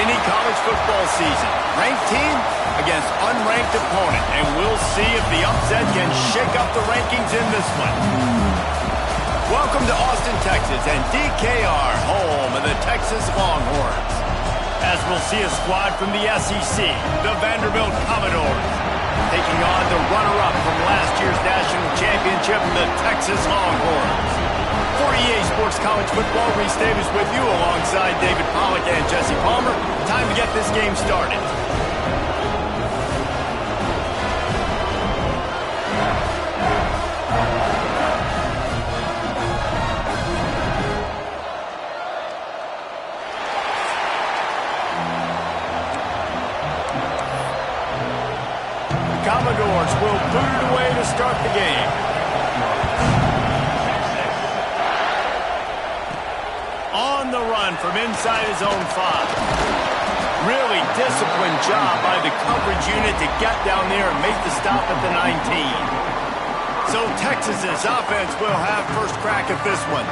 Any college football season, ranked team against unranked opponent, and we'll see if the upset can shake up the rankings in this one. Welcome to Austin, Texas, and DKR, home of the Texas Longhorns. As we'll see a squad from the SEC, the Vanderbilt Commodores, taking on the runner-up from last year's national championship, the Texas Longhorns. For EA Sports College Football, Reese Davis with you alongside David Pollack and Jesse Palmer. Time to get this game started. Commodores will boot it away to start the game. On the run from inside his own 5. Really disciplined job by the coverage unit to get down there and make the stop at the 19. So Texas's offense will have first crack at this one.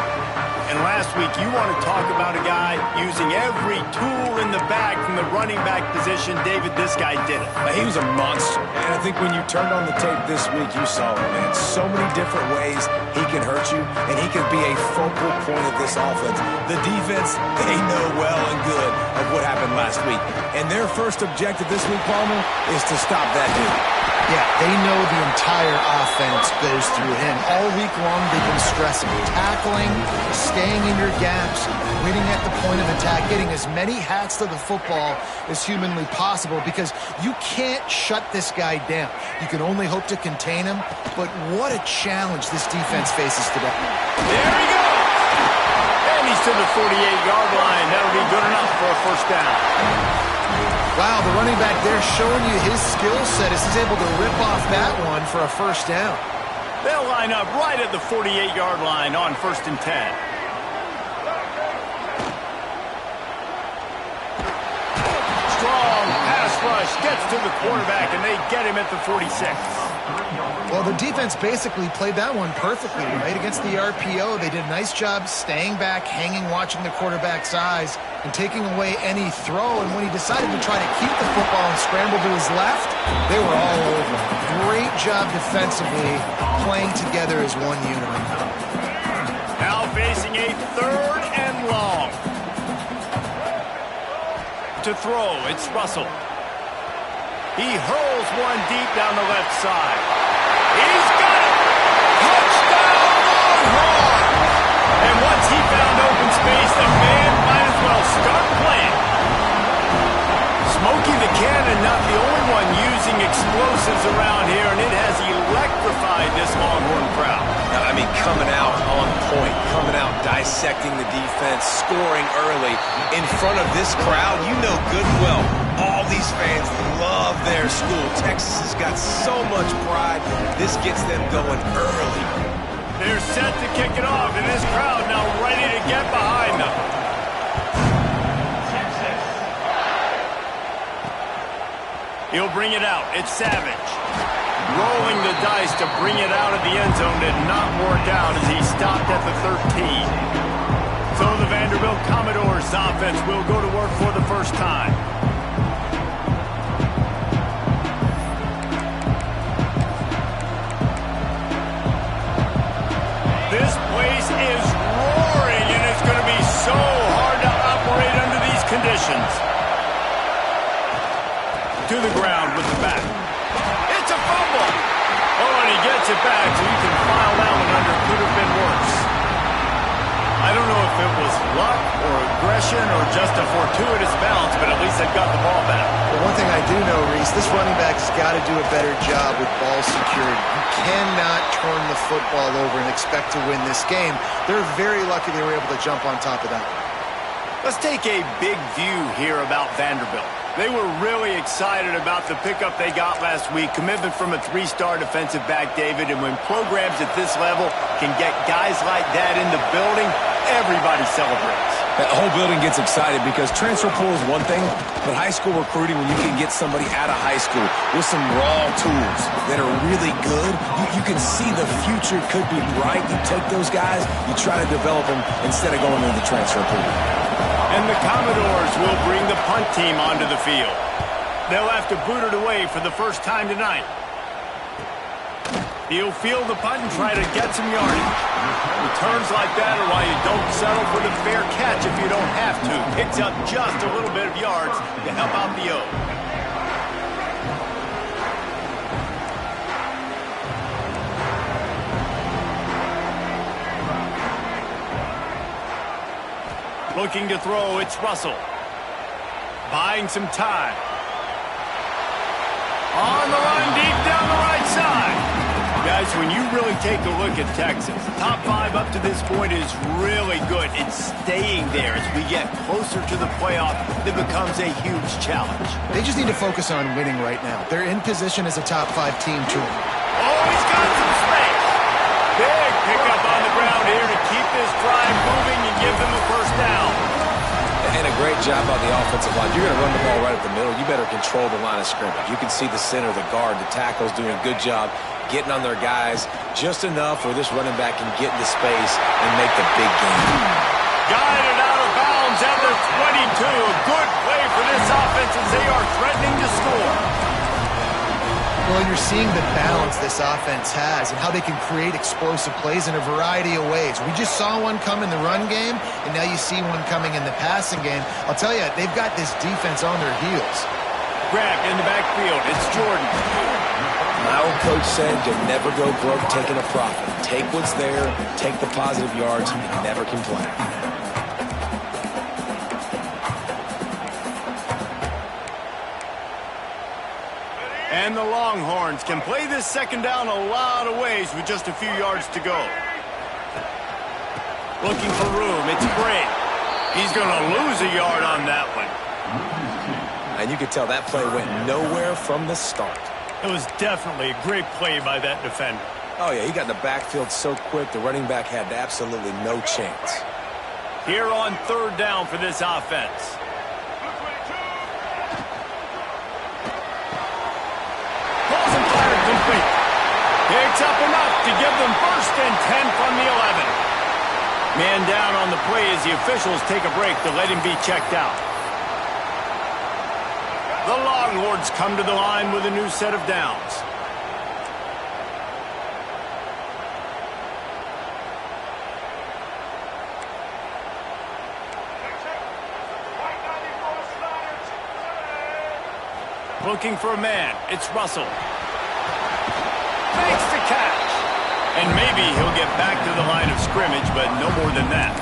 And last week, you want to talk about a guy using every tool in the bag from the running back position. David, this guy did it. He was a monster. And I think when you turned on the tape this week, you saw it, man. So many different ways he can hurt you, and he can be a focal point of this offense. The defense, they know well and good of what happened last week. And their first objective this week, Palmer, is to stop that dude. Yeah, they know the entire offense goes through him. All week long, they've been stressing tackling, staying in your gaps, winning at the point of attack, getting as many hats to the football as humanly possible because you can't shut this guy down. You can only hope to contain him, but what a challenge this defense faces today. There he goes! And he's to the 48-yard line. That'll be good enough for a first down. Wow, the running back there showing you his skill set as he's able to rip off that one for a first down. They'll line up right at the 48-yard line on 1st and 10. Strong pass rush gets to the quarterback, and they get him at the 46. Well, the defense basically played that one perfectly, right? Against the RPO, they did a nice job staying back, hanging, watching the quarterback's eyes, and taking away any throw. And when he decided to try to keep the football and scramble to his left, they were all over. Great job defensively, playing together as one unit. Now facing a 3rd and long. To throw, it's Russell. He hurls one deep down the left side. He's got it! Touchdown, Longhorn! And once he found open space, the man might as well start playing. Smokey the Cannon, not the only one using explosives around here, and it has electrified this Longhorn crowd. I mean, coming out on point, coming out dissecting the defense, scoring early in front of this crowd. You know good and well, all these fans love their school. Texas has got so much pride. This gets them going early. They're set to kick it off, and this crowd now ready to get behind them. He'll bring it out. It's Savage. Rolling the dice to bring it out of the end zone did not work out as he stopped at the 13. So the Vanderbilt Commodores offense will go to work for the first time. This place is roaring, and it's going to be so hard to operate under these conditions. To the ground with the back. It's a fumble. Oh, and he gets it back, so you can file that one under. Could have been worse. I don't know if it was luck or aggression or just a fortuitous bounce, but at least they've got the ball back. Well, one thing I do know, Reese, this running back's got to do a better job with ball security. You cannot turn the football over and expect to win this game. They're very lucky they were able to jump on top of that. Let's take a big view here about Vanderbilt. They were really excited about the pickup they got last week. Commitment from a 3-star defensive back, David. And when programs at this level can get guys like that in the building, everybody celebrates. That whole building gets excited because transfer pool is one thing, but high school recruiting, when you can get somebody out of high school with some raw tools that are really good, you can see the future could be bright. You take those guys, you try to develop them instead of going into the transfer pool. And the Commodores will bring the punt team onto the field. They'll have to boot it away for the first time tonight. He'll field the punt and try to get some yardage. Returns like that are why you don't settle for the fair catch if you don't have to. Picks up just a little bit of yards to help out the O. Looking to throw, it's Russell. Buying some time. On the run, deep down the right side. Guys, when you really take a look at Texas, top 5 up to this point is really good. It's staying there as we get closer to the playoff. It becomes a huge challenge. They just need to focus on winning right now. They're in position as a top 5 team, too. Oh, he's got some space. Big pickup on the ground here to keep this drive moving and give them a first down. And a great job by the offensive line. You're going to run the ball right at the middle. You better control the line of scrimmage. You can see the center, the guard, the tackles doing a good job getting on their guys just enough where this running back can get into space and make the big game. Guided out of bounds at the 22. A good play for this offense as they are threatening to score. Well, you're seeing the balance this offense has and how they can create explosive plays in a variety of ways. We just saw one come in the run game, and now you see one coming in the passing game. I'll tell you, they've got this defense on their heels. Grab in the backfield. It's Jordan. My old coach said you'll never go broke taking a profit. Take what's there, take the positive yards, and never complain. And the Longhorns can play this second down a lot of ways with just a few yards to go. Looking for room. It's Bray. He's going to lose a yard on that one. And you could tell that play went nowhere from the start. It was definitely a great play by that defender. Oh, yeah, he got in the backfield so quick, the running back had absolutely no chance. Here on third down for this offense. Balls and fired complete. Picks up enough to give them first and 10 from the 11. Man down on the play as the officials take a break to let him be checked out. The Longhorns come to the line with a new set of downs. Looking for a man. It's Russell. Makes the catch. And maybe he'll get back to the line of scrimmage, but no more than that.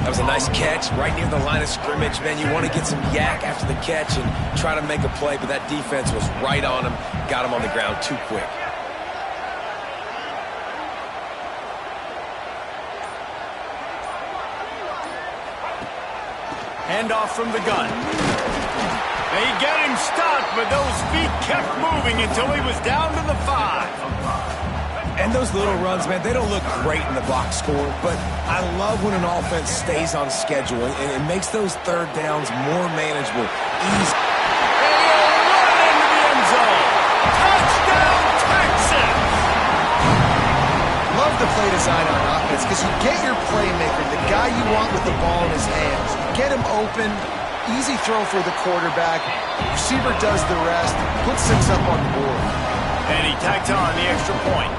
That was a nice catch right near the line of scrimmage. Man, you want to get some yak after the catch and try to make a play, but that defense was right on him, got him on the ground too quick. Handoff from the gun. They get him stopped, but those feet kept moving until he was down to the 5. And those little runs, man, they don't look great in the box score, but I love when an offense stays on schedule, and it makes those third downs more manageable. Easy. And he'll run into the end zone. Touchdown, Texas! Love the play design on offense because you get your playmaker, the guy you want with the ball in his hands. You get him open, easy throw for the quarterback. Receiver does the rest, puts 6 up on the board. And he tacks on the extra point.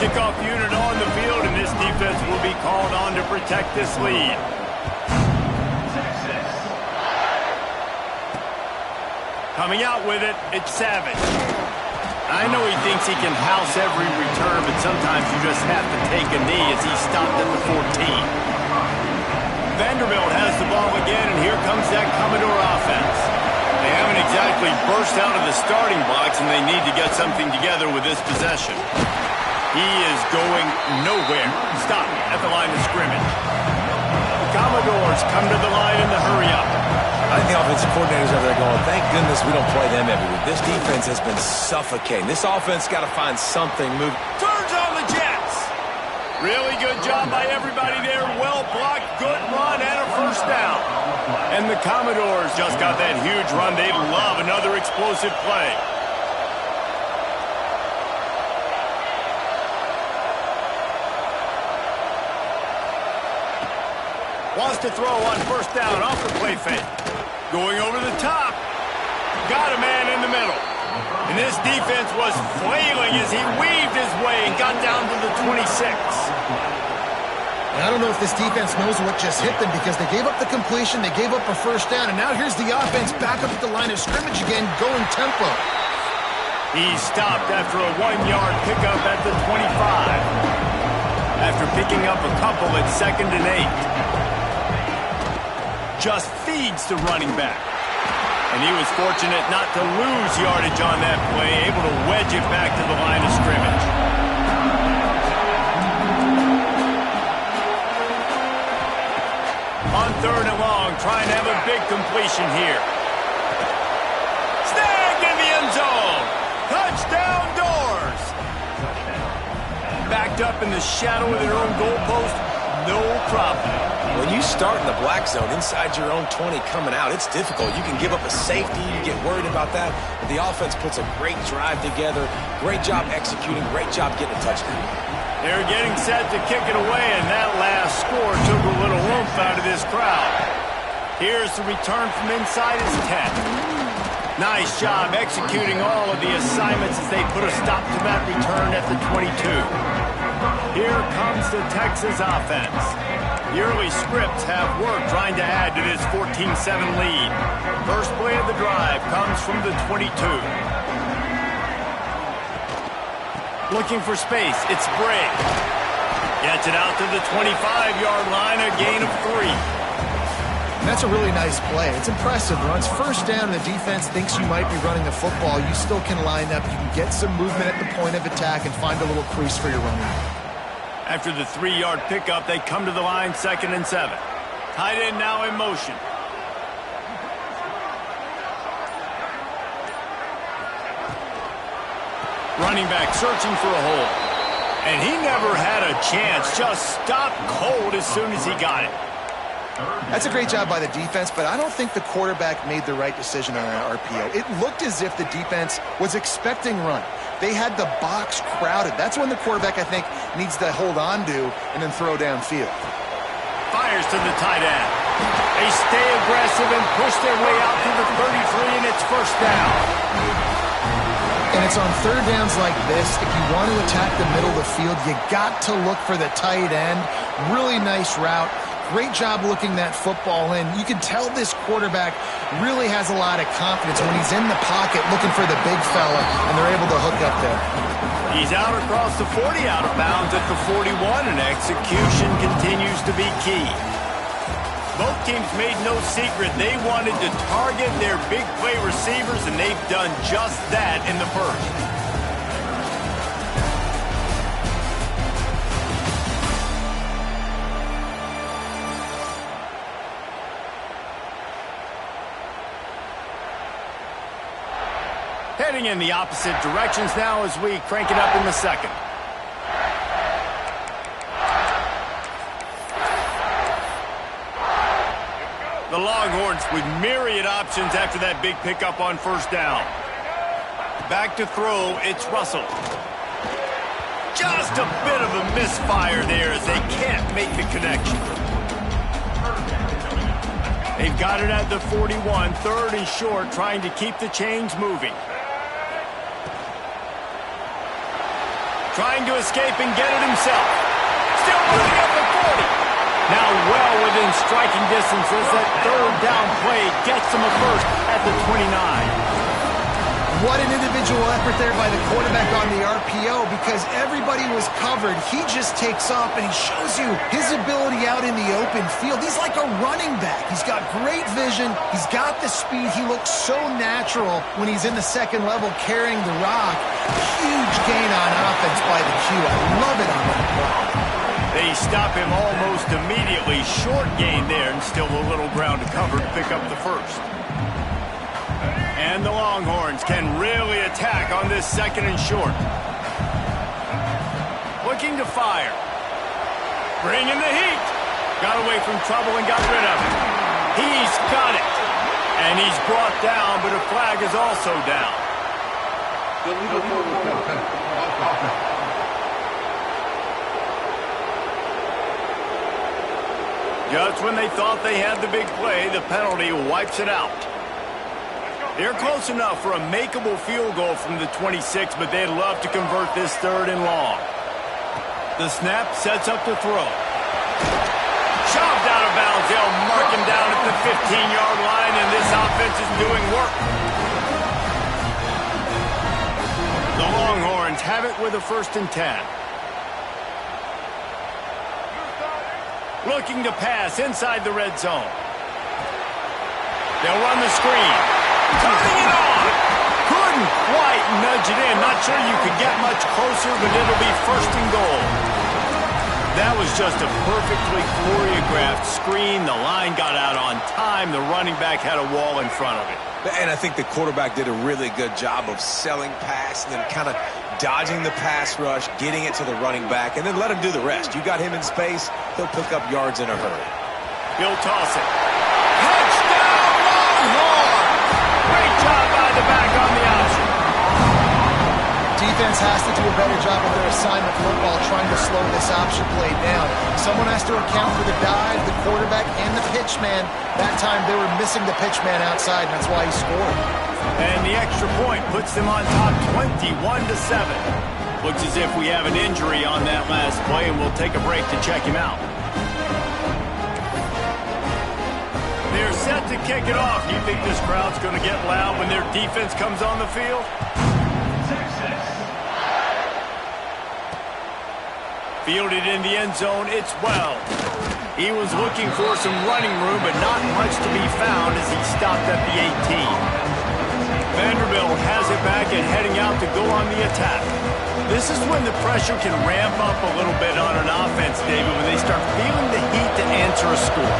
Kickoff unit on the field, and this defense will be called on to protect this lead. Coming out with it, it's Savage. I know he thinks he can house every return, but sometimes you just have to take a knee as he stopped at the 14. Vanderbilt has the ball again, and here comes that Commodore offense. They haven't exactly burst out of the starting blocks, and they need to get something together with this possession. He is going nowhere. Stop at the line of scrimmage. The Commodores come to the line in the hurry-up. I think the offensive coordinators over there going, thank goodness we don't play them every week. This defense has been suffocating. This offense got to find something. Move. Turns on the Jets. Really good job by everybody there. Well blocked, good run, and a first down. And the Commodores just got that huge run. They love another explosive play. Wants to throw on first down off the play fake. Going over the top. Got a man in the middle. And this defense was flailing as he weaved his way and got down to the 26. I don't know if this defense knows what just hit them because they gave up the completion, they gave up a first down, and now here's the offense back up at the line of scrimmage again, going tempo. He stopped after a 1-yard pickup at the 25. After picking up a couple at 2nd and 8. Just feeds the running back. And he was fortunate not to lose yardage on that play, able to wedge it back to the line of scrimmage. On 3rd and long, trying to have a big completion here. Snagged in the end zone. Touchdown Doors. Backed up in the shadow of their own goalpost, no problem. When you start in the black zone inside your own 20 coming out, it's difficult. You can give up a safety. You get worried about that. But the offense puts a great drive together. Great job executing. Great job getting a touchdown. They're getting set to kick it away, and that last score took a little oomph out of this crowd. Here's the return from inside his 10. Nice job executing all of the assignments as they put a stop to that return at the 22. Here comes the Texas offense. The early scripts have worked trying to add to this 14-7 lead. First play of the drive comes from the 22. Looking for space, it's Bray. Gets it out to the 25-yard line, a gain of 3. That's a really nice play. It's impressive. Runs first down and the defense thinks you might be running the football. You still can line up. You can get some movement at the point of attack and find a little crease for your running. After the 3-yard pickup, they come to the line 2nd and 7. Tight end now in motion. Running back searching for a hole. And he never had a chance. Just stopped cold as soon as he got it. That's a great job by the defense, but I don't think the quarterback made the right decision on that RPO. It looked as if the defense was expecting run. They had the box crowded. That's when the quarterback, I think, needs to hold on to and then throw downfield. Fires to the tight end. They stay aggressive and push their way out to the 33, and it's first down. And it's on third downs like this. If you want to attack the middle of the field, you got to look for the tight end. Really nice route. Great job looking that football in. You can tell this quarterback really has a lot of confidence when he's in the pocket looking for the big fella, and they're able to hook up there. He's out across the 40, out of bounds at the 41, and execution continues to be key. Both teams made no secret they wanted to target their big play receivers, and they've done just that in the first. Heading in the opposite directions now as we crank it up in the second. The Longhorns with myriad options after that big pickup on first down. Back to throw, it's Russell. Just a bit of a misfire there as they can't make the connection. They've got it at the 41, 3rd and short, trying to keep the chains moving. Trying to escape and get it himself. Still moving up the 40. Now well within striking distance as that 3rd down play gets him a first at the 29. What an individual effort there by the quarterback on the RPO because everybody was covered. He just takes off and he shows you his ability out in the open field. He's like a running back. He's got great vision. He's got the speed. He looks so natural when he's in the second level carrying the rock. Huge gain on offense by the Q. I love it on that play. They stop him almost immediately. Short gain there and still a little ground to cover to pick up the first. And the Longhorns can really attack on this 2nd and short. Looking to fire. Bringing the heat. Got away from trouble and got rid of it. He's got it. And he's brought down, but a flag is also down. Just when they thought they had the big play, the penalty wipes it out. They're close enough for a makeable field goal from the 26, but they'd love to convert this 3rd and long. The snap sets up the throw. Shoved out of bounds. They'll mark him down at the 15-yard line, and this offense is doing work. The Longhorns have it with a 1st and 10. Looking to pass inside the red zone. They'll run the screen. Turning it on. Couldn't quite nudge it in. Not sure you could get much closer, but it'll be 1st and goal. That was just a perfectly choreographed screen. The line got out on time. The running back had a wall in front of it. And I think the quarterback did a really good job of selling pass and then kind of dodging the pass rush, getting it to the running back, and then let him do the rest. You got him in space, he'll pick up yards in a hurry. He'll toss it. Touchdown, Longhorns! Great job by the back on the option. Defense has to do a better job of their assignment football, trying to slow this option play down. Someone has to account for the dive, the quarterback, and the pitch man. That time they were missing the pitch man outside, and that's why he scored. And the extra point puts them on top 21-7. Looks as if we have an injury on that last play, and we'll take a break to check him out. They're set to kick it off. You think this crowd's going to get loud when their defense comes on the field? Fielded in the end zone, it's Wells. He was looking for some running room, but not much to be found as he stopped at the 18. Vanderbilt has it back and heading out to go on the attack. This is when the pressure can ramp up a little bit on an offense, David, when they start feeling the heat to answer a score.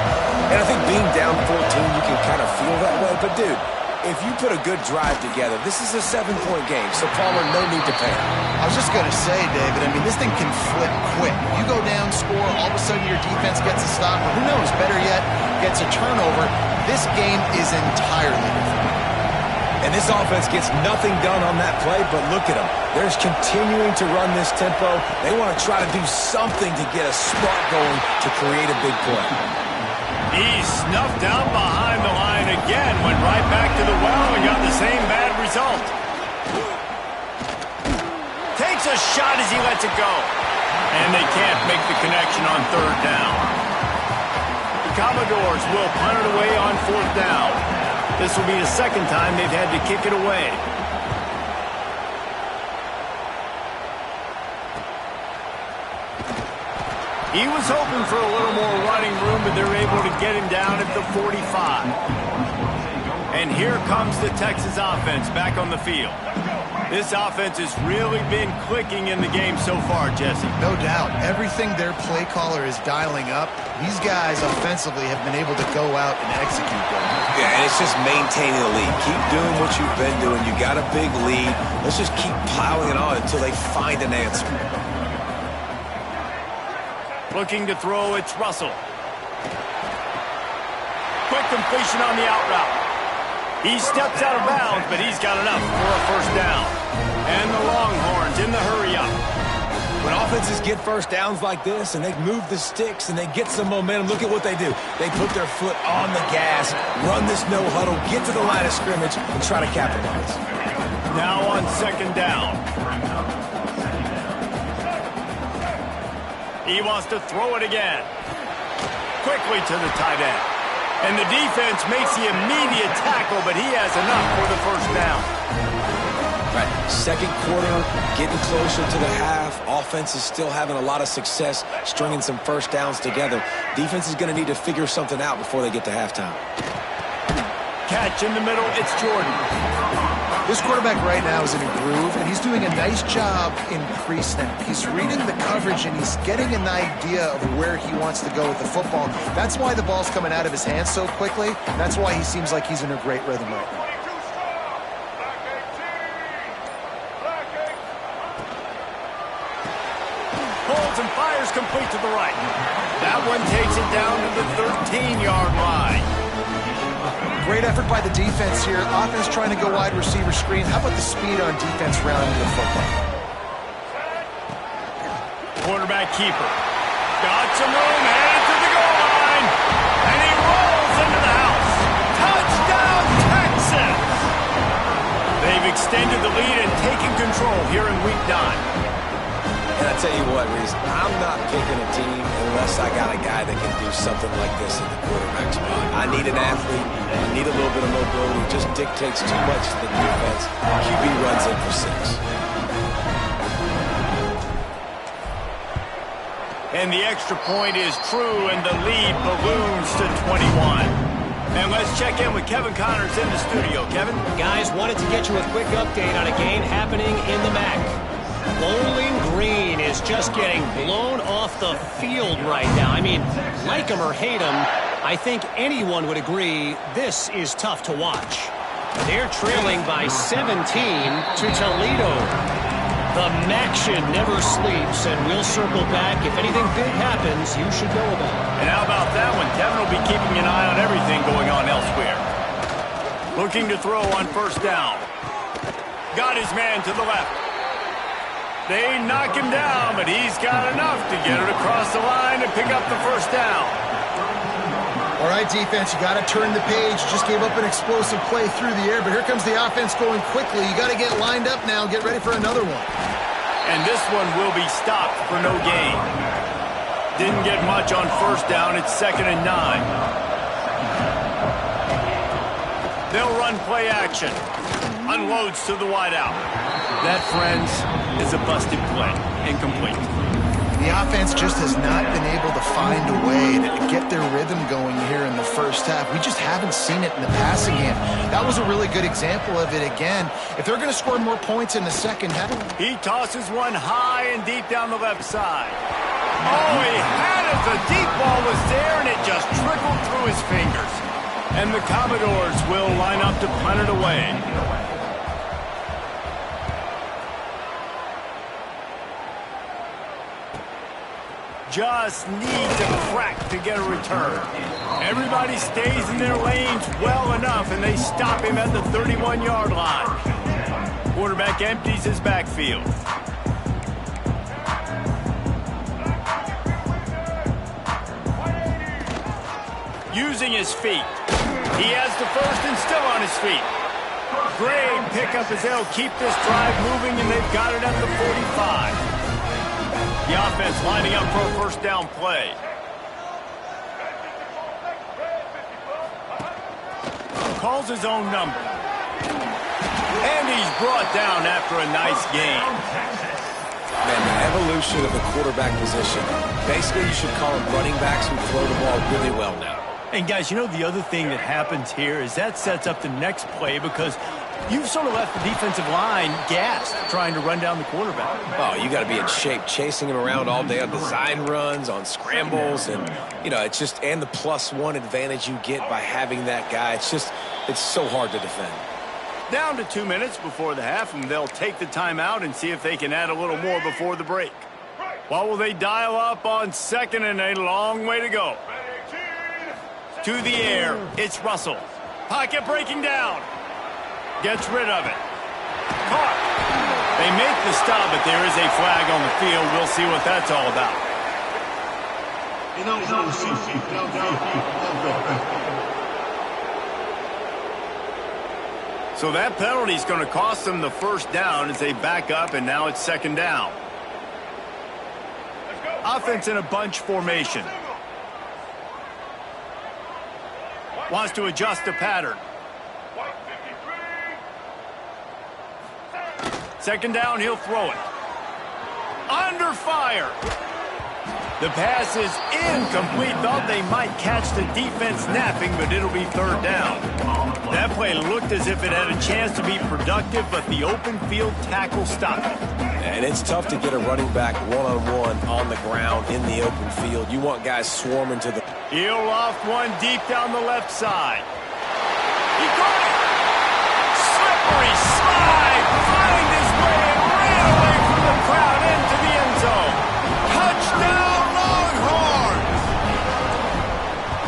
And I think being down 14, you can kind of feel that way. But, dude, if you put a good drive together, this is a 7-point game, so Palmer, no need to panic. I was just going to say, David, I mean, this thing can flip quick. You go down, score, all of a sudden your defense gets a stop, or who knows, better yet, gets a turnover. This game is entirely different. And this offense gets nothing done on that play, but look at them. They're continuing to run this tempo. They want to try to do something to get a spark going to create a big play. He snuffed out behind the line again, went right back to the well and got the same bad result. Takes a shot as he lets it go. And they can't make the connection on 3rd down. The Commodores will punt it away on 4th down. This will be the 2nd time they've had to kick it away. He was hoping for a little more running room, but they're able to get him down at the 45. And here comes the Texas offense back on the field. This offense has really been clicking in the game so far, Jesse. No doubt. Everything their play caller is dialing up, these guys offensively have been able to go out and execute them. Yeah, and it's just maintaining the lead. Keep doing what you've been doing. You got a big lead. Let's just keep piling it on until they find an answer. Looking to throw, it's Russell. Quick completion on the out route. He steps out of bounds, but he's got enough for a 1st down. And the Longhorns in the hurry-up. When offenses get 1st downs like this and they move the sticks and they get some momentum, look at what they do. They put their foot on the gas, run this no-huddle, get to the line of scrimmage, and try to capitalize. Now on 2nd down. He wants to throw it again. Quickly to the tight end. And the defense makes the immediate tackle, but he has enough for the 1st down. Right. 2nd quarter, getting closer to the half. Offense is still having a lot of success stringing some 1st downs together. Defense is going to need to figure something out before they get to halftime. Catch in the middle, it's Jordan. This quarterback right now is in a groove, and he's doing a nice job in pre-snap. He's reading the coverage, and he's getting an idea of where he wants to go with the football. That's why the ball's coming out of his hands so quickly. That's why he seems like he's in a great rhythm right now. Holds and fires complete to the right. That one takes it down to the 13-yard line. Great effort by the defense here. Offense trying to go wide receiver screen. How about the speed on defense rounding the football? Quarterback keeper. Got some room, headed to the goal line. extended the lead and taken control here in Week 9. And I tell you what, Reese, I'm not picking a team unless I got a guy that can do something like this in the quarterback spot. I need an athlete. I need a little bit of mobility. It just dictates too much to the defense. QB runs in for 6. And the extra point is true, and the lead balloons to 21. And let's check in with Kevin Connors in the studio. Kevin? Guys, wanted to get you a quick update on a game happening in the MAC. Bowling Green is just getting blown off the field right now. I mean, like him or hate him, I think anyone would agree this is tough to watch. They're trailing by 17 to Toledo. The MACtion never sleeps, and we'll circle back. If anything big happens, you should know about it. And how about that one? Kevin will be keeping an eye on everything going on elsewhere. Looking to throw on first down. Got his man to the left. They knock him down, but he's got enough to get it across the line and pick up the first down. All right, defense, you got to turn the page. Just gave up an explosive play through the air, but here comes the offense going quickly. You got to get lined up now. Get ready for another one. And this one will be stopped for no gain. Didn't get much on first down. It's 2nd and 9. They'll run play action. Unloads to the wideout. That, friends, is a busted play. Incomplete. The offense just has not been able to find a way to get their rhythm going here in the first half. We just haven't seen it in the passing game. That was a really good example of it again. If they're going to score more points in the second half. He tosses one high and deep down the left side. Oh, he had it. The deep ball was there, and it just trickled through his fingers. And the Commodores will line up to punt it away. Just needs a crack to get a return. Everybody stays in their lanes well enough, and they stop him at the 31-yard line. Quarterback empties his backfield. Using his feet. He has the first and still on his feet. Great pickup as they'll keep this drive moving, and they've got it at the 45. The offense lining up for a first down play. Calls his own number. And he's brought down after a nice gain. Man, the evolution of the quarterback position. Basically, you should call them running backs who throw the ball really well now. And guys, you know the other thing that happens here is that sets up the next play because you've sort of left the defensive line gassed trying to run down the quarterback. Oh, you got to be in shape, chasing him around all day on design runs, on scrambles, and, you know, it's just, and the +1 advantage you get by having that guy. It's so hard to defend. Down to 2 minutes before the half, and they'll take the timeout and see if they can add a little more before the break. What will they dial up on second and a long way to go? To the air, it's Russell. Pocket breaking down. Gets rid of it. Caught. They make the stop, but there is a flag on the field. We'll see what that's all about. So that penalty is going to cost them the first down as they back up, and now it's 2nd down. Offense in a bunch formation. Wants to adjust the pattern. 2nd down, he'll throw it. Under fire. The pass is incomplete. Thought they might catch the defense napping, but it'll be 3rd down. That play looked as if it had a chance to be productive, but the open field tackle stopped it. And it's tough to get a running back one-on-one on the ground in the open field. You want guys swarming to the... He'll loft one deep down the left side. He got it! Slippery slide! Find his way and ran away from the crowd into the end zone. Touchdown, Longhorns!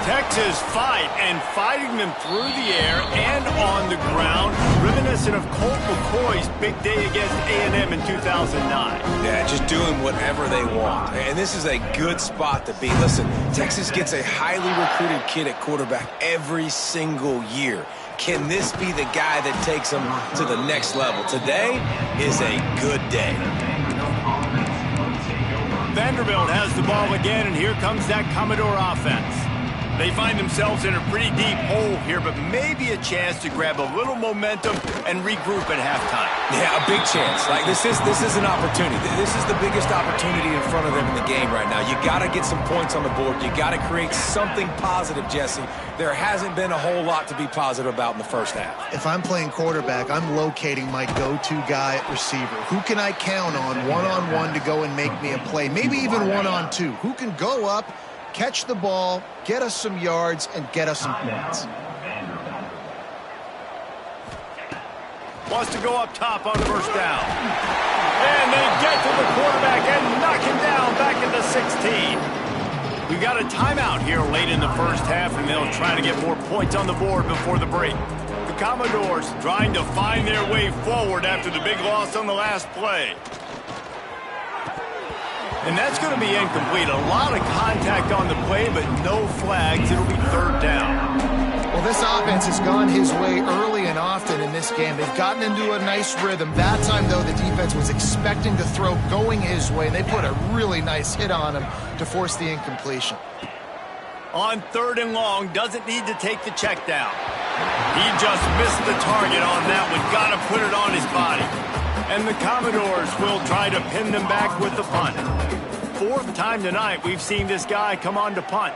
Texas fight, and fighting them through the air and on the ground, reminiscent of Colt McCoy's big day against A&M in 2009. Yeah, just doing whatever they want. And this is a good spot to be. Listen, Texas gets a highly recruited kid at quarterback every single year. Can this be the guy that takes them to the next level? Today is a good day. Vanderbilt has the ball again, and here comes that Commodore offense. They find themselves in a pretty deep hole here, but maybe a chance to grab a little momentum and regroup at halftime. Yeah, a big chance. Like this is an opportunity. This is the biggest opportunity in front of them in the game right now. You got to get some points on the board. You got to create something positive, Jesse. There hasn't been a whole lot to be positive about in the first half. If I'm playing quarterback, I'm locating my go-to guy at receiver. Who can I count on one-on-one to go and make me a play? Maybe even one-on-two. Who can go up, catch the ball, get us some yards, and get us some points? Wants to go up top on the first down. And they get to the quarterback and knock him down back at the 16. We've got a timeout here late in the first half, and they'll try to get more points on the board before the break. The Commodores trying to find their way forward after the big loss on the last play. And that's going to be incomplete. A lot of contact on the play, but no flags. It'll be third down. Well, this offense has gone his way early and often in this game. They've gotten into a nice rhythm. That time, though, the defense was expecting to throw going his way. They put a really nice hit on him to force the incompletion. On third and long, doesn't need to take the check down. He just missed the target on that one. Got to put it on his body. And the Commodores will try to pin them back with the punt. Fourth time tonight we've seen this guy come on to punt.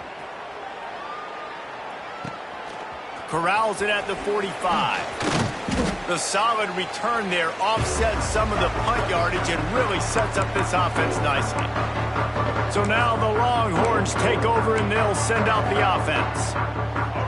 Corrals it at the 45. The solid return there offsets some of the punt yardage and really sets up this offense nicely. So now the Longhorns take over and they'll send out the offense.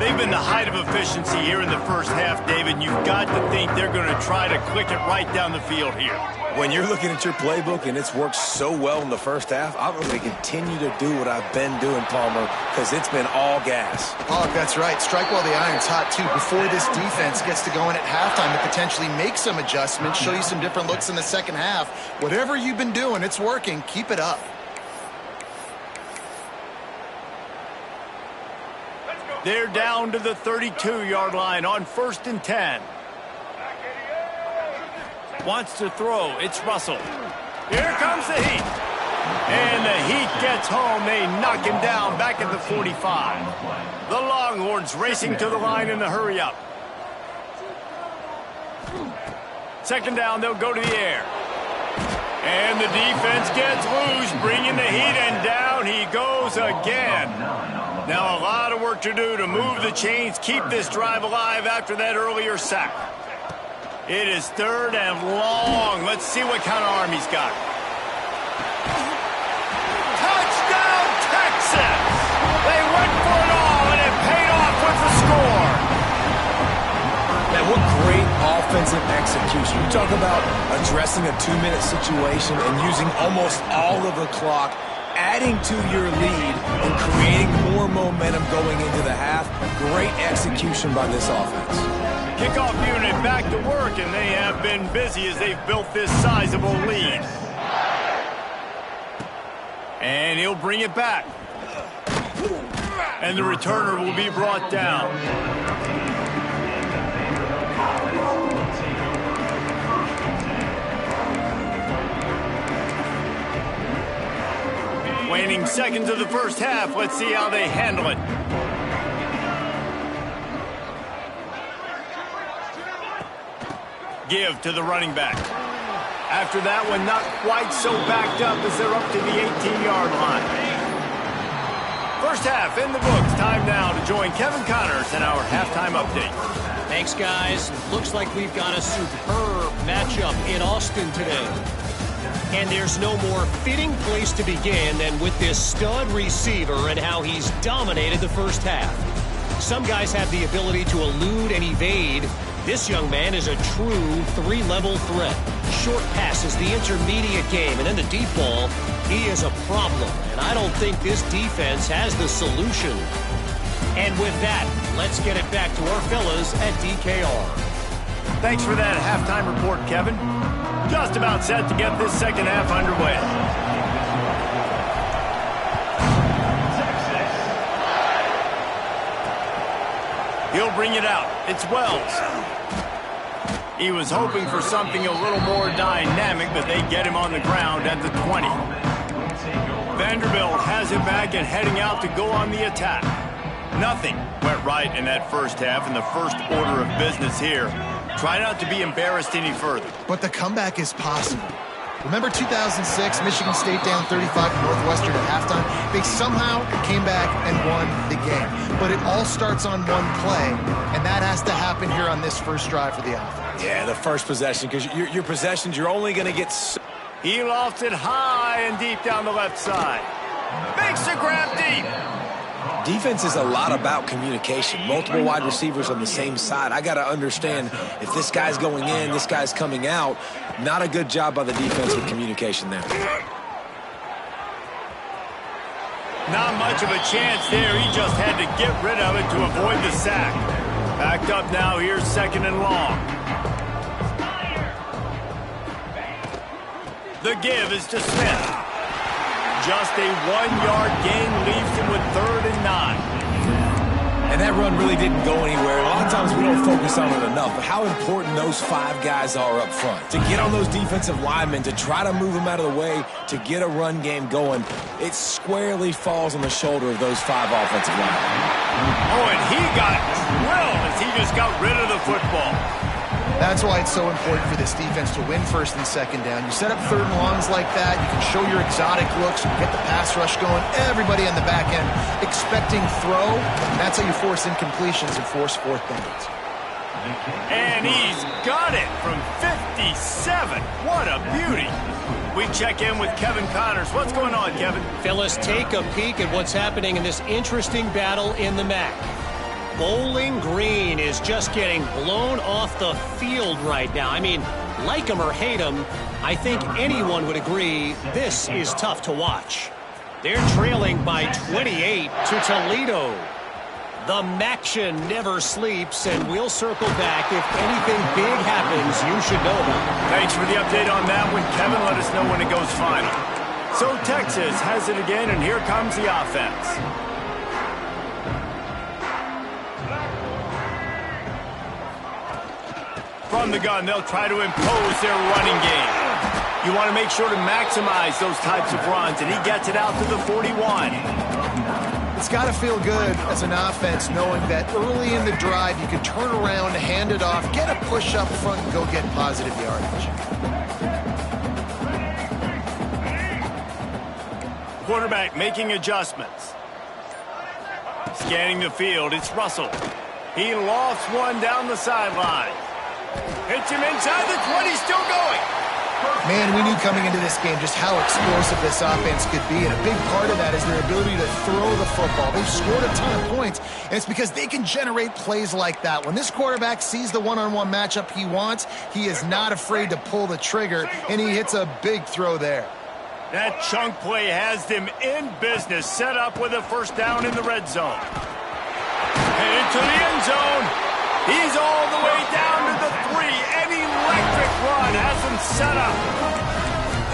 They've been the height of efficiency here in the first half, David, and you've got to think they're going to try to click it right down the field here. When you're looking at your playbook and it's worked so well in the first half, I'm going to continue to do what I've been doing, Palmer, because it's been all gas. Oh, that's right. Strike while the iron's hot, too. Before this defense gets to going at halftime to potentially make some adjustments, show you some different looks in the second half. Whatever you've been doing, it's working. Keep it up. They're down to the 32-yard line on 1st and 10. Wants to throw. It's Russell. Here comes the heat. And the heat gets home. They knock him down back at the 45. The Longhorns racing to the line in the hurry up. Second down, they'll go to the air. And the defense gets loose, bringing the heat, and down he goes again. Now a lot of work to do to move the chains, keep this drive alive after that earlier sack. It is third and long. Let's see what kind of arm he's got. Touchdown, Texas! They went for it all, and it paid off with the score. Man, what great offensive execution. You talk about addressing a 2-minute situation and using almost all of the clock, adding to your lead and creating more momentum going into the half. Great execution by this offense. Kickoff unit back to work, and they have been busy as they've built this sizable lead. And he'll bring it back. And the returner will be brought down. Waning seconds of the first half. Let's see how they handle it. Give to the running back. After that one, not quite so backed up as they're up to the 18-yard line. First half in the books. Time now to join Kevin Connors in our halftime update. Thanks, guys. Looks like we've got a superb matchup in Austin today. And there's no more fitting place to begin than with this stud receiver and how he's dominated the first half. Some guys have the ability to elude and evade. This young man is a true three-level threat. Short passes, the intermediate game, and then the deep ball, he is a problem. And I don't think this defense has the solution. And with that, let's get it back to our fellas at DKR. Thanks for that halftime report, Kevin. Just about set to get this second half underway. He'll bring it out. It's Wells. He was hoping for something a little more dynamic, but they get him on the ground at the 20. Vanderbilt has it back and heading out to go on the attack. Nothing went right in that first half, and the first order of business here. Try not to be embarrassed any further. But the comeback is possible. Remember 2006, Michigan State down 35 to Northwestern at halftime? They somehow came back and won the game. But it all starts on one play, and that has to happen here on this first drive for the offense. Yeah, the first possession, because your possessions, you're only going to get... He lofts it high and deep down the left side. Makes the grab deep. Defense is a lot about communication. Multiple wide receivers on the same side. I got to understand if this guy's going in, this guy's coming out. Not a good job by the defense with communication there. Not much of a chance there. He just had to get rid of it to avoid the sack. Backed up now. Here's second and long. The give is to Smith. Just a 1-yard gain leaves him with 3rd and 9. And that run really didn't go anywhere. A lot of times we don't focus on it enough, but how important those 5 guys are up front. To get on those defensive linemen, to try to move them out of the way, to get a run game going, it squarely falls on the shoulder of those 5 offensive linemen. Oh, and he got drilled as he just got rid of the football. That's why it's so important for this defense to win first and second down. You set up 3rd and longs like that, you can show your exotic looks, you get the pass rush going, everybody on the back end expecting throw. That's how you force incompletions and force 4th downs. And he's got it from 57. What a beauty. We check in with Kevin Connors. What's going on, Kevin? Phyllis, take a peek at what's happening in this interesting battle in the MAC. Bowling Green is just getting blown off the field right now. I mean, like him or hate him, I think anyone would agree this is tough to watch. They're trailing by 28 to Toledo. The MACtion never sleeps, and we'll circle back if anything big happens you should know about. Thanks for the update on that one, Kevin. Let us know when it goes final. So Texas has it again, and here comes the offense. From the gun, they'll try to impose their running game. You want to make sure to maximize those types of runs, and he gets it out to the 41. It's got to feel good as an offense knowing that early in the drive you can turn around, hand it off, get a push up front, and go get positive yardage. Quarterback making adjustments. Scanning the field, it's Russell. He lofts one down the sideline. Hits him inside the 20, still going. Man, we knew coming into this game just how explosive this offense could be, and a big part of that is their ability to throw the football. They've scored a ton of points, and it's because they can generate plays like that. When this quarterback sees the one-on-one matchup he wants, he is not afraid to pull the trigger, and he hits a big throw there. That chunk play has them in business, set up with a first down in the red zone. And into the end zone. He's all the way down to the 3. An electric run has him set up.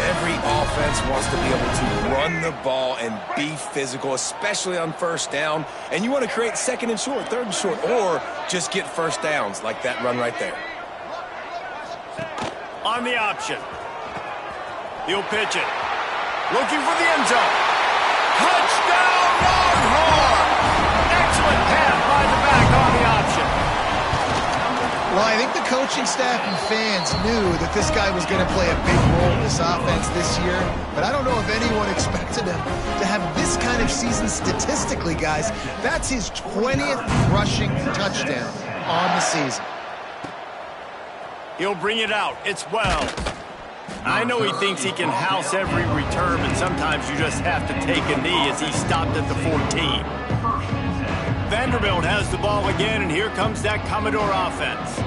Every offense wants to be able to run the ball and be physical, especially on first down. And you want to create 2nd and short, 3rd and short, or just get first downs like that run right there. On the option. He'll pitch it. Looking for the end zone. Touchdown, Longhorn! Excellent pass by the back on the option. Well, I think the coaching staff and fans knew that this guy was going to play a big role in this offense this year, but I don't know if anyone expected him to have this kind of season statistically, guys. That's his 20th rushing touchdown on the season. He'll bring it out. It's Wells. I know he thinks he can house every return, but sometimes you just have to take a knee as he stopped at the 14. Vanderbilt has the ball again, and here comes that Commodore offense.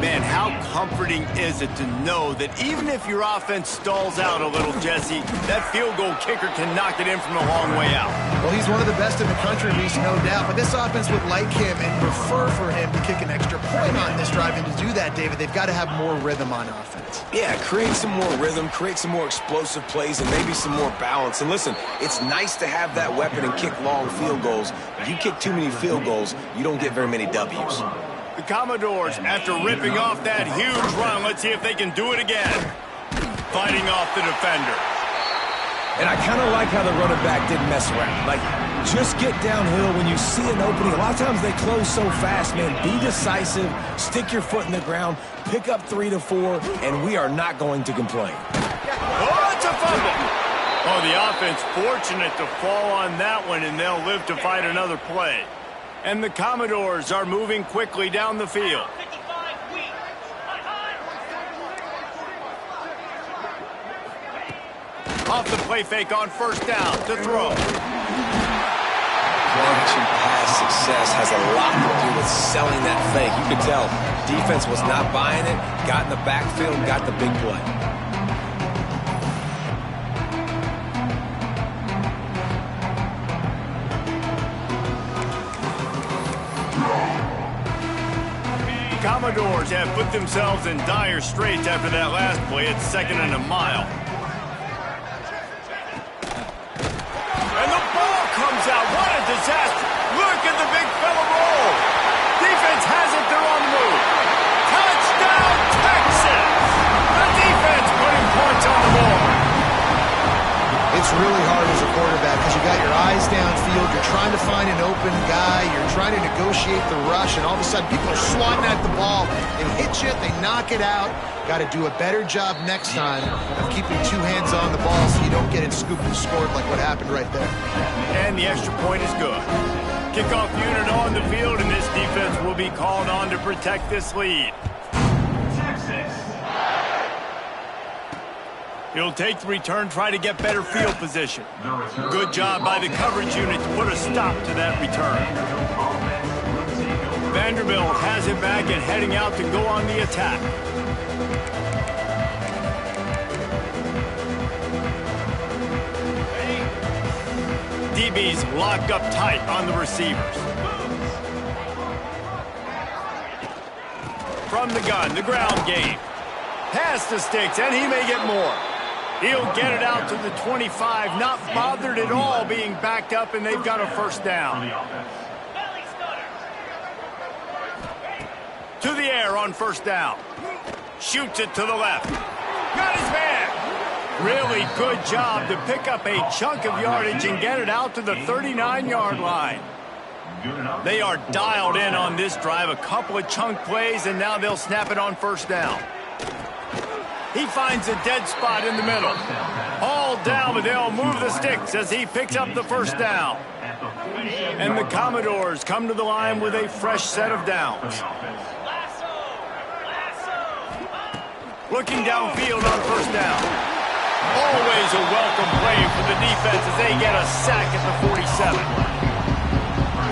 Man, how comforting is it to know that even if your offense stalls out a little, Jesse, that field goal kicker can knock it in from a long way out. Well, he's one of the best in the country, Reese, no doubt. But this offense would like him and prefer for him to kick an extra point on this drive. And to do that, David, they've got to have more rhythm on offense. Yeah, create some more rhythm, create some more explosive plays, and maybe some more balance. And listen, it's nice to have that weapon and kick long field goals. If you kick too many field goals, you don't get very many W's. The Commodores, after ripping off that huge run, let's see if they can do it again. Fighting off the defender. And I kind of like how the running back didn't mess around. Like, just get downhill when you see an opening. A lot of times they close so fast, man. Be decisive, stick your foot in the ground, pick up 3 to 4, and we are not going to complain. Oh, it's a fumble. Oh, the offense fortunate to fall on that one, and they'll live to fight another play. And the Commodores are moving quickly down the field. Off the play fake on first down to throw. Play-action pass success has a lot to do with selling that fake. You could tell defense was not buying it, got in the backfield, got the big play. Commodores have put themselves in dire straits after that last play. It's 2nd and a mile. And the ball comes out. What a disaster. Look at the big fella roll. Defense has it. They're on the move. Touchdown, Texas. The defense putting points on the board. It's really hard as a quarterback because you got your eyes downfield, you're trying to find an open guy, you're trying to negotiate the rush, and all of a sudden people are swatting at the ball. They hit you, they knock it out. Got to do a better job next time of keeping 2 hands on the ball so you don't get it scooped and scored like what happened right there. And the extra point is good. Kickoff unit on the field, and this defense will be called on to protect this lead. He'll take the return, try to get better field position. Good job by the coverage unit to put a stop to that return. Vanderbilt has it back and heading out to go on the attack. DBs locked up tight on the receivers. From the gun, the ground game. Pass the sticks, and he may get more. He'll get it out to the 25, not bothered at all being backed up, and they've got a first down. To the air on first down. Shoots it to the left. Got his man. Really good job to pick up a chunk of yardage and get it out to the 39-yard line. They are dialed in on this drive. A couple of chunk plays, and now they'll snap it on first down. He finds a dead spot in the middle. All down, but they'll move the sticks as he picks up the first down. And the Commodores come to the line with a fresh set of downs. Looking downfield on first down. Always a welcome play for the defense as they get a sack at the 47.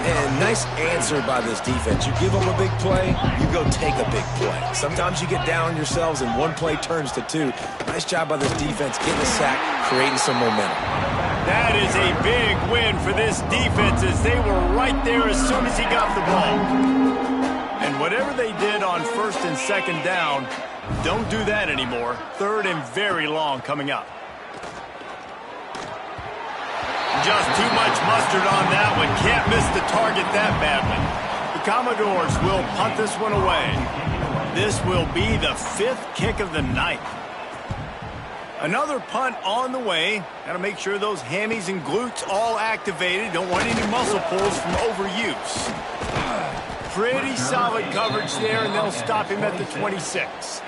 And nice answer by this defense. You give them a big play, you go take a big play. Sometimes you get down on yourselves and one play turns to 2. Nice job by this defense getting a sack, creating some momentum. That is a big win for this defense as they were right there as soon as he got the ball. And whatever they did on first and second down, don't do that anymore. 3rd and very long coming up. Just too much mustard on that one. Can't miss the target that badly. The Commodores will punt this one away. This will be the 5th kick of the night. Another punt on the way. Got to make sure those hammies and glutes all activated. Don't want any muscle pulls from overuse. Pretty solid coverage there, and they'll stop him at the 26.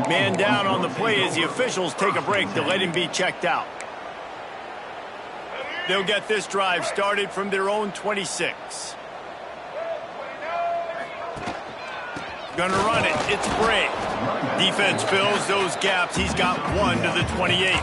Man down on the play as the officials take a break to let him be checked out. They'll get this drive started from their own 26. Gonna run it. It's Bray. Defense fills those gaps. He's got 1 to the 28.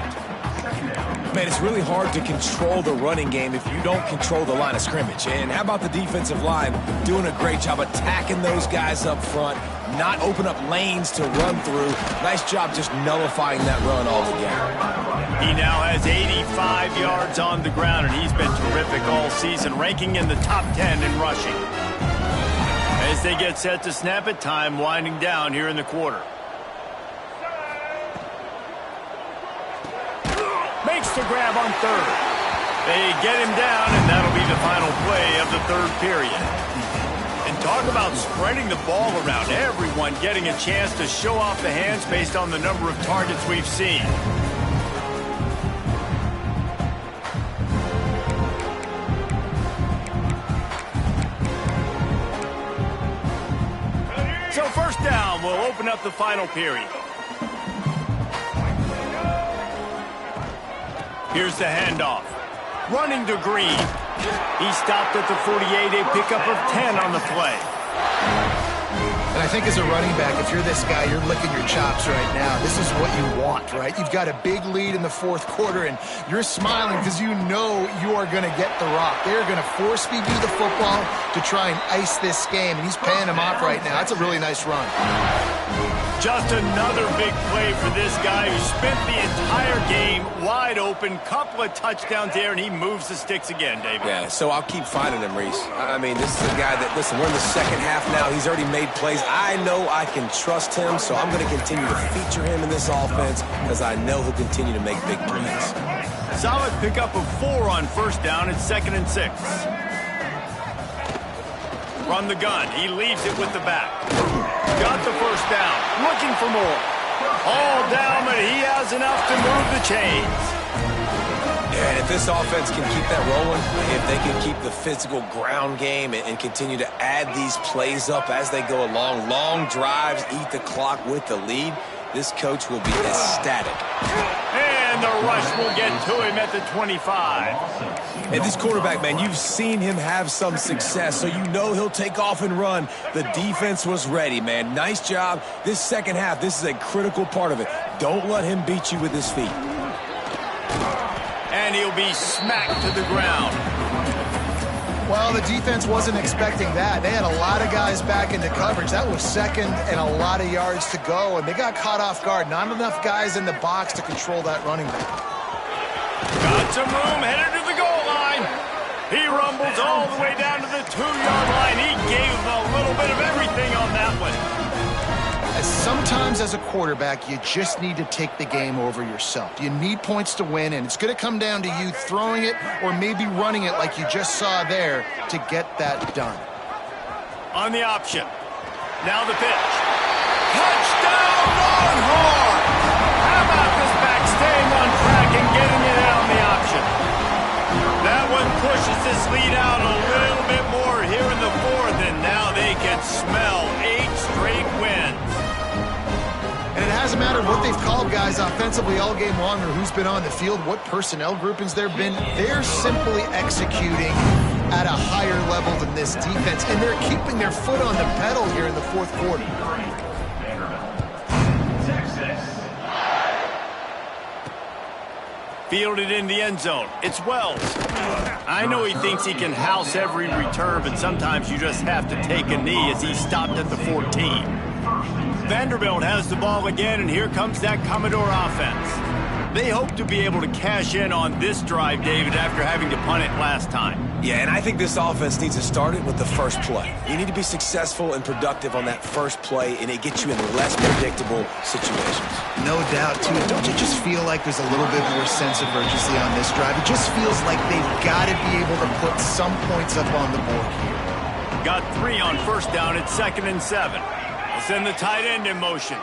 Man, it's really hard to control the running game if you don't control the line of scrimmage. And how about the defensive line doing a great job attacking those guys up front, not open up lanes to run through. Nice job just nullifying that run altogether. He now has 85 yards on the ground, and he's been terrific all season, ranking in the top 10 in rushing. As they get set to snap it, time winding down here in the quarter. Makes the grab on third. They get him down, and that'll be the final play of the third period. And talk about spreading the ball around. Everyone getting a chance to show off the hands based on the number of targets we've seen. So first down will open up the final period. Here's the handoff. Running to Green. He stopped at the 48, a pickup of 10 on the play. And I think as a running back, if you're this guy, you're licking your chops right now. This is what you want, right? You've got a big lead in the fourth quarter, and you're smiling because you know you are going to get the rock. They're going to force feed you the football to try and ice this game, and he's paying them off right now. That's a really nice run. Just another big play for this guy who spent the entire game wide open. Couple of touchdowns there, and he moves the sticks again, David. Yeah, so I'll keep finding him, Reese. I mean, this is a guy that, listen, we're in the second half now. He's already made plays. I know I can trust him, so I'm going to continue to feature him in this offense because I know he'll continue to make big plays. Solid pickup of 4 on first down. It's 2nd and 6. From the gun, he leaves it with the back. Got the first down, looking for more. All down, but he has enough to move the chains. Yeah, and if this offense can keep that rolling, if they can keep the physical ground game and continue to add these plays up as they go along, long drives, eat the clock with the lead, this coach will be ecstatic. And the rush will get to him at the 25. And this quarterback, man, you've seen him have some success, so you know he'll take off and run. The defense was ready, man. Nice job. This second half, this is a critical part of it. Don't let him beat you with his feet. And he'll be smacked to the ground. Well, the defense wasn't expecting that. They had a lot of guys back into coverage. That was second and a lot of yards to go, and they got caught off guard. Not enough guys in the box to control that running back. Got some room, headed to the goal line. He rumbles all the way down to the 2-yard line. He gave a little bit of everything on that one. Sometimes as a quarterback, you just need to take the game over yourself. You need points to win, and it's going to come down to you throwing it or maybe running it like you just saw there to get that done. On the option. Now the pitch. Touchdown, Longhorn! How about this back staying on track and getting it out on the option? That one pushes this lead out a little bit more here in the fourth, and now they can smell 8 straight wins. And it hasn't mattered what they've called guys offensively all game long or who's been on the field, what personnel groupings there have been. They're simply executing at a higher level than this defense, and they're keeping their foot on the pedal here in the fourth quarter. Fielded in the end zone. It's Wells. I know he thinks he can house every return, but sometimes you just have to take a knee as he stopped at the 14. Vanderbilt has the ball again, and here comes that Commodore offense. They hope to be able to cash in on this drive, David, after having to punt it last time. Yeah, and I think this offense needs to start it with the first play. You need to be successful and productive on that first play, and it gets you in less predictable situations. No doubt, too. Don't you just feel like there's a little bit more sense of urgency on this drive? It just feels like they've got to be able to put some points up on the board here. Got 3 on first down. It's 2nd and 7. We'll send the tight end in motion.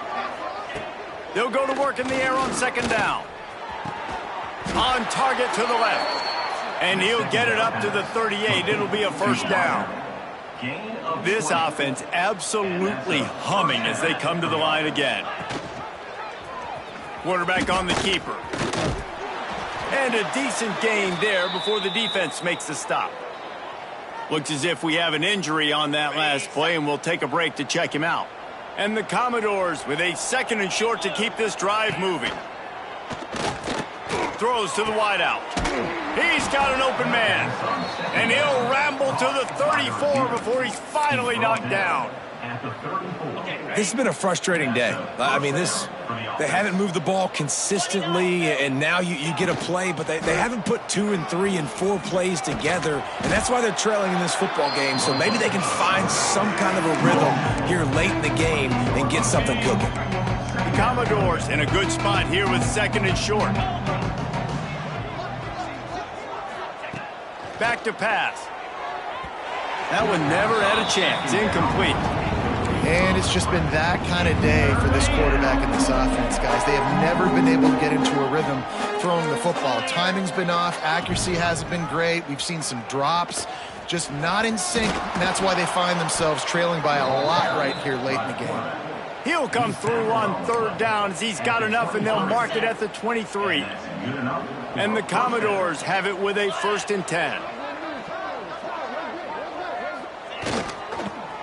They'll go to work in the air on 2nd down. On target to the left. And he'll get it up to the 38. It'll be a first down. This offense absolutely humming as they come to the line again. Quarterback on the keeper. And a decent gain there before the defense makes the stop. Looks as if we have an injury on that last play, and we'll take a break to check him out. And the Commodores with a 2nd and short to keep this drive moving. throws to the wideout. He's got an open man. And he'll ramble to the 34 before he's finally knocked down. This has been a frustrating day. I mean, they haven't moved the ball consistently, and now you get a play, but they haven't put 2 and 3 and 4 plays together, and that's why they're trailing in this football game. So maybe they can find some kind of a rhythm here late in the game and get something cooking. The Commodores in a good spot here with 2nd and short. Back to pass. That one never had a chance. Incomplete. And it's just been that kind of day for this quarterback and this offense, guys. They have never been able to get into a rhythm throwing the football. Timing's been off. Accuracy hasn't been great. We've seen some drops. Just not in sync. And that's why they find themselves trailing by a lot right here late in the game. He'll come through on 3rd down as he's got enough, and they'll mark it at the 23. And the Commodores have it with a 1st and 10.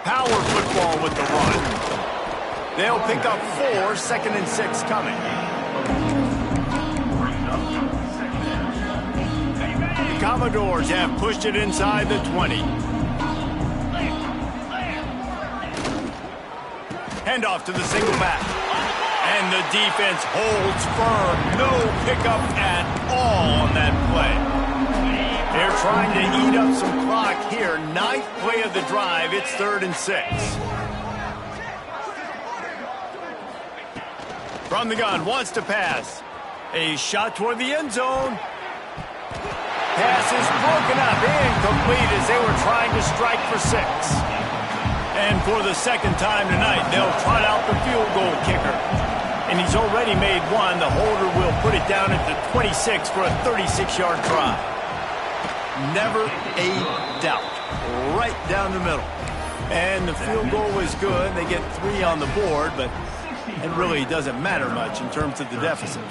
Power football with the run. They'll pick up 4, 2nd and 6 coming. The Commodores have pushed it inside the 20. Handoff to the single back. And the defense holds firm. No pickup at all on that play. They're trying to eat up some clock here. 9th play of the drive. It's 3rd and 6. From the gun, wants to pass. A shot toward the end zone. Pass is broken up, incomplete as they were trying to strike for 6. And for the 2nd time tonight, they'll trot out the field goal kicker. And he's already made one. The holder will put it down at the 26 for a 36-yard try. Never a doubt. Right down the middle. And the field goal was good. They get 3 on the board, but it really doesn't matter much in terms of the deficit.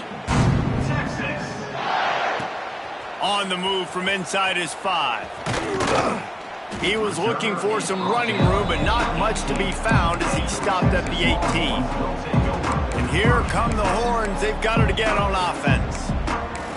On the move from inside his 5. He was looking for some running room, but not much to be found as he stopped at the 18. And here come the horns. They've got it again on offense.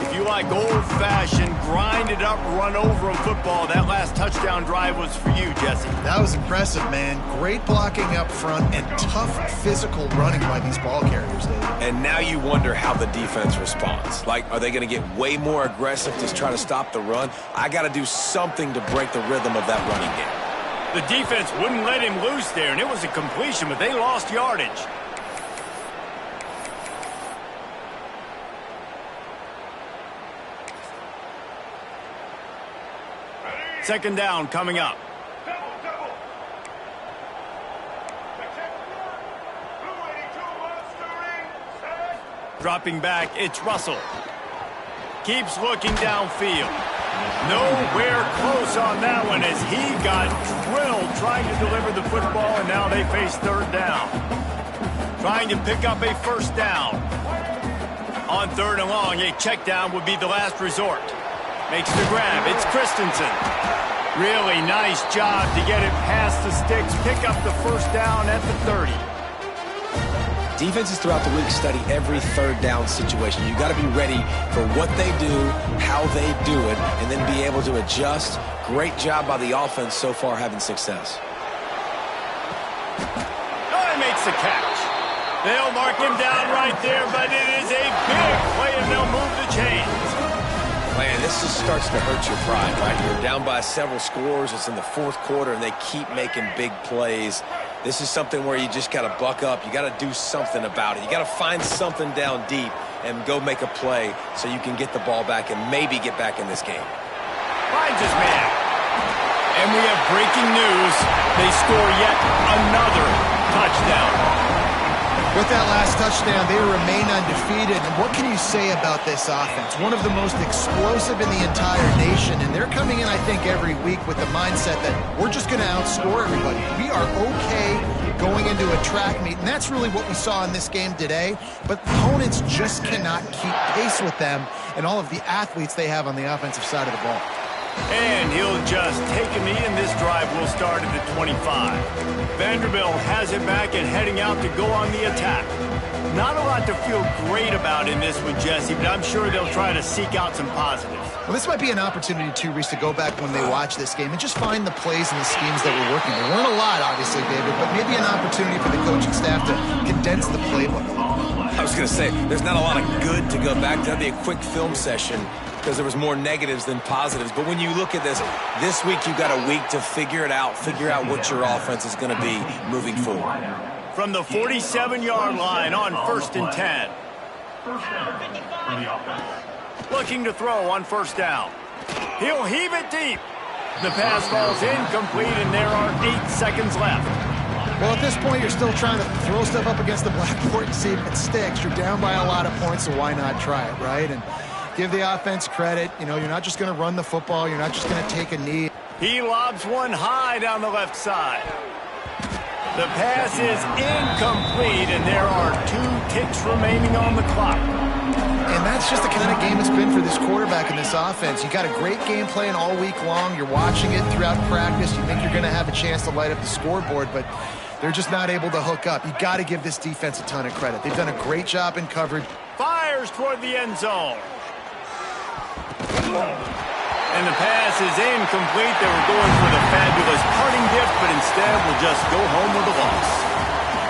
If you like old-fashioned, grind-it-up, run-over football, that last touchdown drive was for you, Jesse. That was impressive, man. Great blocking up front and tough physical running by these ball carriers, David. And now you wonder how the defense responds. Like, are they going to get way more aggressive to try to stop the run? I got to do something to break the rhythm of that running game. The defense wouldn't let him loose there, and it was a completion, but they lost yardage. Second down coming up. Dropping back, it's Russell. Keeps looking downfield. Nowhere close on that one as he got drilled trying to deliver the football, and now they face 3rd down. Trying to pick up a 1st down. On 3rd and long, a check down would be the last resort. Makes the grab. It's Christensen. Really nice job to get it past the sticks. Pick up the 1st down at the 30. Defenses throughout the week study every 3rd down situation. You got to be ready for what they do, how they do it, and then be able to adjust. Great job by the offense so far having success. Oh, he makes the catch. They'll mark him down right there, but it is a big play, and they'll move the chains. Man, this just starts to hurt your pride, right? You're down by several scores. It's in the 4th quarter, and they keep making big plays. This is something where you just got to buck up. You got to do something about it. You got to find something down deep and go make a play so you can get the ball back and maybe get back in this game. Finds his man. And we have breaking news. They score yet another touchdown. With that last touchdown, they remain undefeated. And what can you say about this offense? One of the most explosive in the entire nation. And they're coming in, I think, every week with the mindset that we're just going to outscore everybody. We are okay going into a track meet. And that's really what we saw in this game today. But opponents just cannot keep pace with them and all of the athletes they have on the offensive side of the ball. And he'll just take a knee, and this drive will start at the 25. Vanderbilt has it back and heading out to go on the attack. Not a lot to feel great about in this one, Jesse, but I'm sure they'll try to seek out some positives. Well, this might be an opportunity, too, Reese, to go back when they watch this game and just find the plays and the schemes that were working. There weren't a lot, obviously, David, but maybe an opportunity for the coaching staff to condense the playbook. I was going to say, there's not a lot of good to go back to. That'd be a quick film session because there was more negatives than positives. But when you look at this week you've got a week to figure it out, figure out what your offense is going to be moving forward. From the 47-yard line on 1st and 10. Looking to throw on 1st down. He'll heave it deep. The pass falls incomplete, and there are 8 seconds left. Well, at this point, you're still trying to throw stuff up against the blackboard and see if it sticks. You're down by a lot of points, so why not try it, right? And give the offense credit. You know, you're not just going to run the football. You're not just going to take a knee. He lobs one high down the left side. The pass is incomplete, and there are 2 ticks remaining on the clock. And that's just the kind of game it's been for this quarterback in this offense. You got a great game plan all week long. You're watching it throughout practice. You think you're going to have a chance to light up the scoreboard, but they're just not able to hook up. You got to give this defense a ton of credit. They've done a great job in coverage. Fires toward the end zone. And the pass is incomplete. They were going for the fabulous parting gift, but instead will just go home with a loss.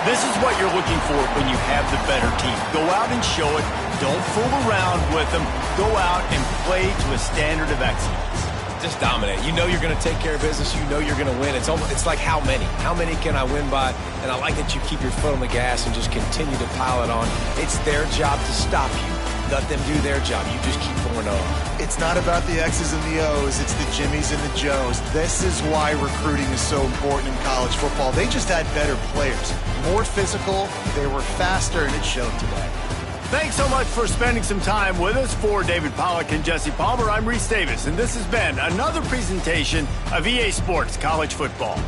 This is what you're looking for when you have the better team. Go out and show it. Don't fool around with them. Go out and play to a standard of excellence. Just dominate. You know you're going to take care of business. You know you're going to win. It's like how many? How many can I win by? And I like that you keep your foot on the gas and just continue to pile it on. It's their job to stop you. Let them do their job. You just keep pouring on. It's not about the X's and the O's. It's the Jimmies and the Joes. This is why recruiting is so important in college football. They just had better players. More physical. They were faster, and it showed today. Thanks so much for spending some time with us. For David Pollack and Jesse Palmer, I'm Reese Davis, and this has been another presentation of EA Sports College Football.